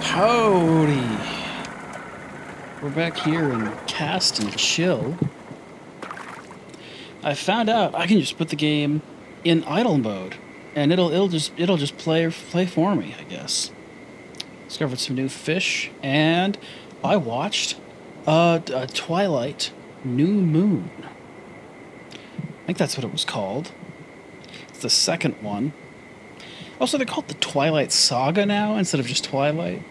Howdy! We're back here in Cast and Chill. I found out I can just put the game in idle mode, and it'll just play for me, I guess. Discovered some new fish, and I watched a Twilight New Moon. I think that's what it was called. It's the second one. Also, they're called the Twilight Saga now instead of just Twilight.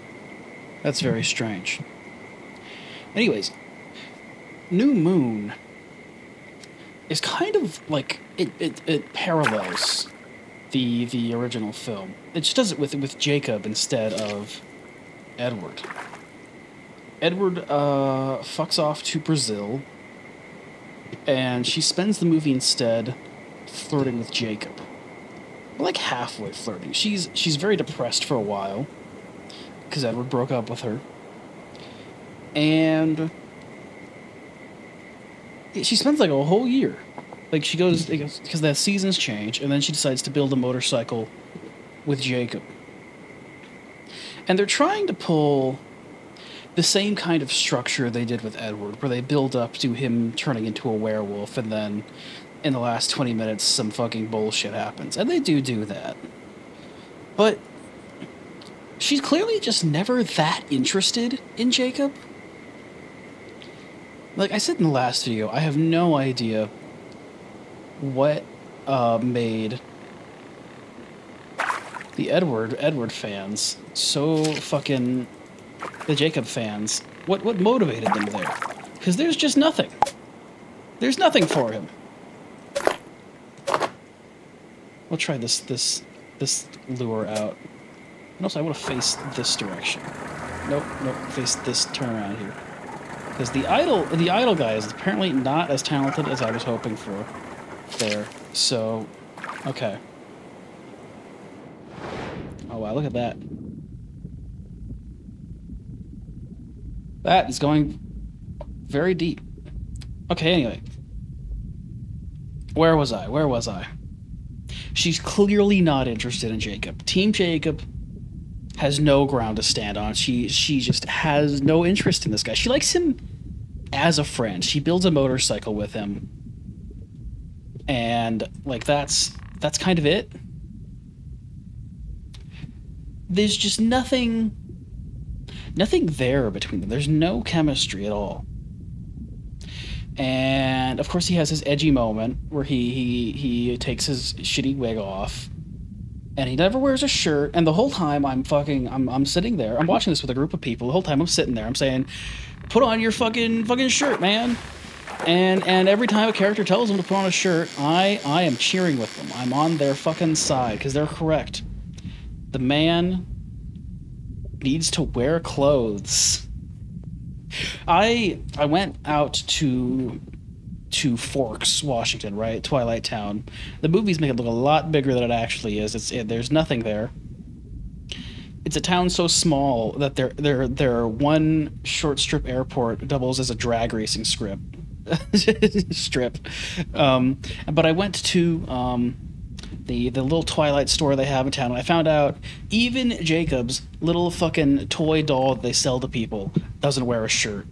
That's very strange. Anyways, New Moon is kind of like it parallels the original film. It just does it with Jacob instead of Edward. Edward fucks off to Brazil, and she spends the movie instead flirting with Jacob. Like halfway flirting. She's very depressed for a while because Edward broke up with her. And she spends like a whole year. Like she goes because the seasons change, and then she decides to build a motorcycle with Jacob. And they're trying to pull the same kind of structure they did with Edward, where they build up to him turning into a werewolf, and then in the last 20 minutes some fucking bullshit happens. And they do that. But she's clearly just never that interested in Jacob. Like I said in the last video, I have no idea what made the Edward fans so fucking... the Jacob fans, what motivated them there? Because there's just nothing. There's nothing for him. We'll try this lure out. And also, I want to face this direction. Nope, face this, turn around here. Because the idol guy is apparently not as talented as I was hoping for there. So, okay. Oh wow, look at that. That is going very deep. Okay, anyway. Where was I? She's clearly not interested in Jacob. Team Jacob has no ground to stand on. She just has no interest in this guy. She likes him as a friend. She builds a motorcycle with him. And like that's kind of it. There's just nothing there between them. There's no chemistry at all. And of course he has his edgy moment where he takes his shitty wig off, and he never wears a shirt. And the whole time I'm sitting there, I'm watching this with a group of people. The whole time I'm sitting there, I'm saying, "Put on your fucking shirt, man." And every time a character tells him to put on a shirt, I am cheering with them. I'm on their fucking side because they're correct. The man needs to wear clothes. I went out to Forks, Washington, right? Twilight Town. The movies make it look a lot bigger than it actually is. There's nothing there. It's a town so small that their one short strip airport doubles as a drag racing strip. But I went to the little Twilight store they have in town, and I found out even Jacob's little fucking toy doll that they sell to people doesn't wear a shirt.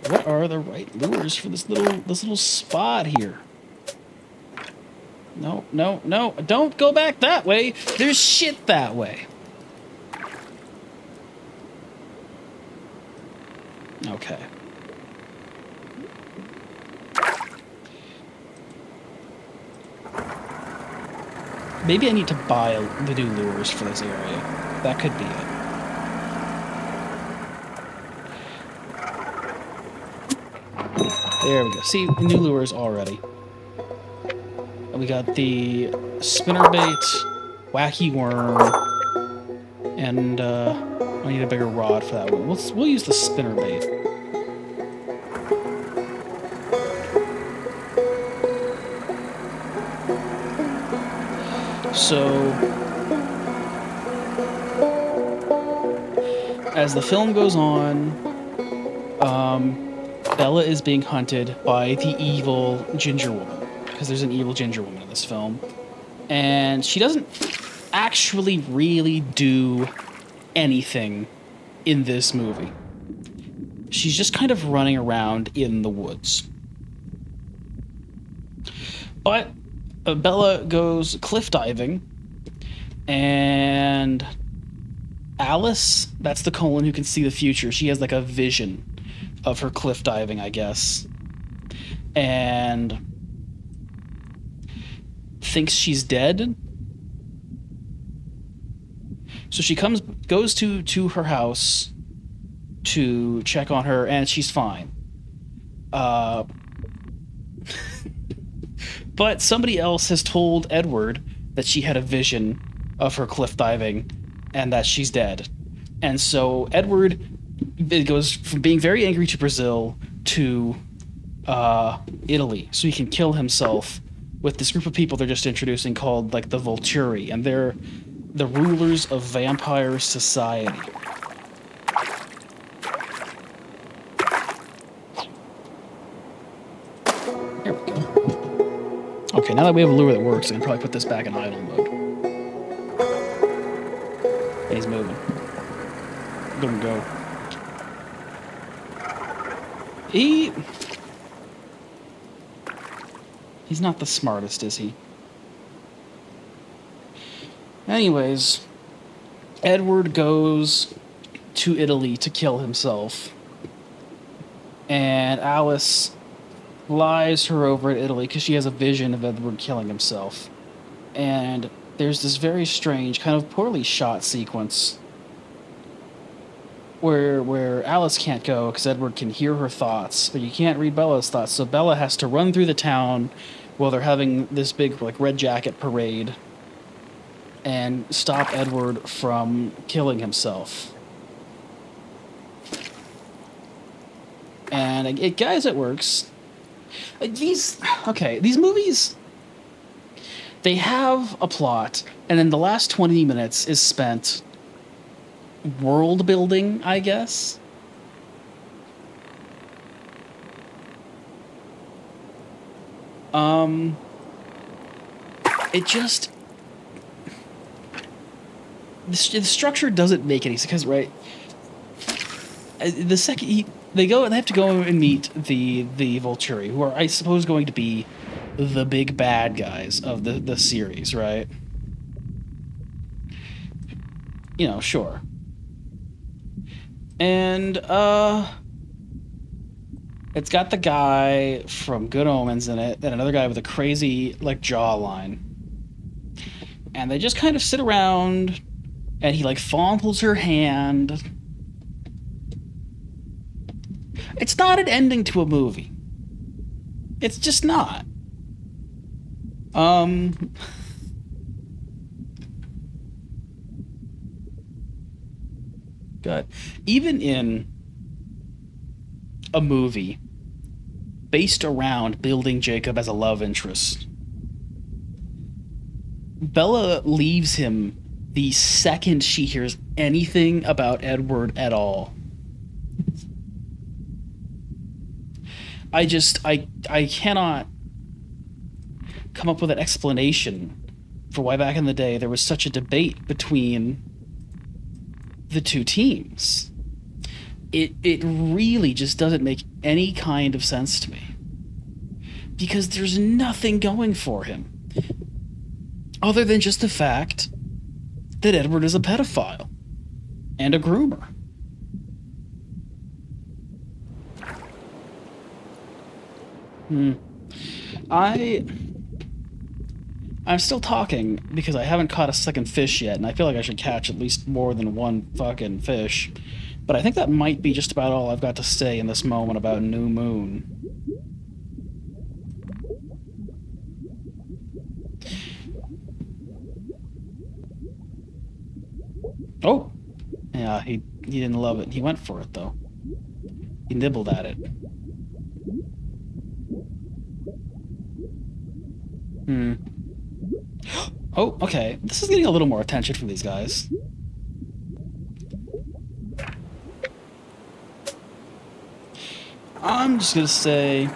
What are the right lures for this little spot here? No, don't go back that way. There's shit that way. Okay. Maybe I need to buy the new lures for this area. That could be it. There we go. See, new lures already. We got the spinnerbait, wacky worm, and I need a bigger rod for that one. We'll use the spinnerbait. So, as the film goes on, Bella is being hunted by the evil ginger woman, because there's an evil ginger woman in this film. And she doesn't actually really do anything in this movie. She's just kind of running around in the woods. But Bella goes cliff diving, and Alice, that's the Colin who can see the future. She has like a vision of her cliff diving, I guess, and thinks she's dead. So she goes to her house to check on her, and she's fine. But somebody else has told Edward that she had a vision of her cliff diving and that she's dead. And so Edward goes from being very angry to Brazil to Italy so he can kill himself with this group of people they're just introducing called like the Volturi, and they're the rulers of vampire society. Here we go. Okay, now that we have a lure that works, I can probably put this back in idle mode. He's moving. Let him go. He's not the smartest, is he? Anyways, Edward goes to Italy to kill himself, and Alice lies her over at Italy because she has a vision of Edward killing himself. And there's this very strange, kind of poorly shot sequence where Alice can't go because Edward can hear her thoughts, but you can't read Bella's thoughts. So Bella has to run through the town while they're having this big like red jacket parade and stop Edward from killing himself. And guys, it works. These movies, they have a plot, and then the last 20 minutes is spent world building, I guess. It just... The structure doesn't make any sense, because, right, the second they have to go and meet the Volturi, who are, I suppose, going to be the big bad guys of the series, right? You know, sure. And it's got the guy from Good Omens in it, and another guy with a crazy like jawline, and they just kind of sit around, and he like fondles her hand. It's not an ending to a movie. It's just not. God. Even in a movie based around building Jacob as a love interest, Bella leaves him the second she hears anything about Edward at all. I cannot come up with an explanation for why back in the day there was such a debate between the two teams. It really just doesn't make any kind of sense to me. Because there's nothing going for him other than just the fact that Edward is a pedophile and a groomer. I'm still talking because I haven't caught a second fish yet, and I feel like I should catch at least more than one fucking fish. But I think that might be just about all I've got to say in this moment about New Moon. Oh! Yeah, he didn't love it. He went for it, though. He nibbled at it. Oh, okay. This is getting a little more attention from these guys. I'm just gonna say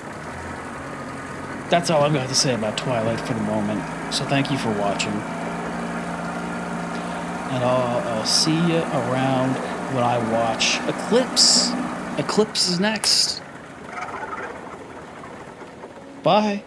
that's all I've got to say about Twilight for the moment. So thank you for watching. And I'll see you around when I watch Eclipse. Eclipse is next. Bye.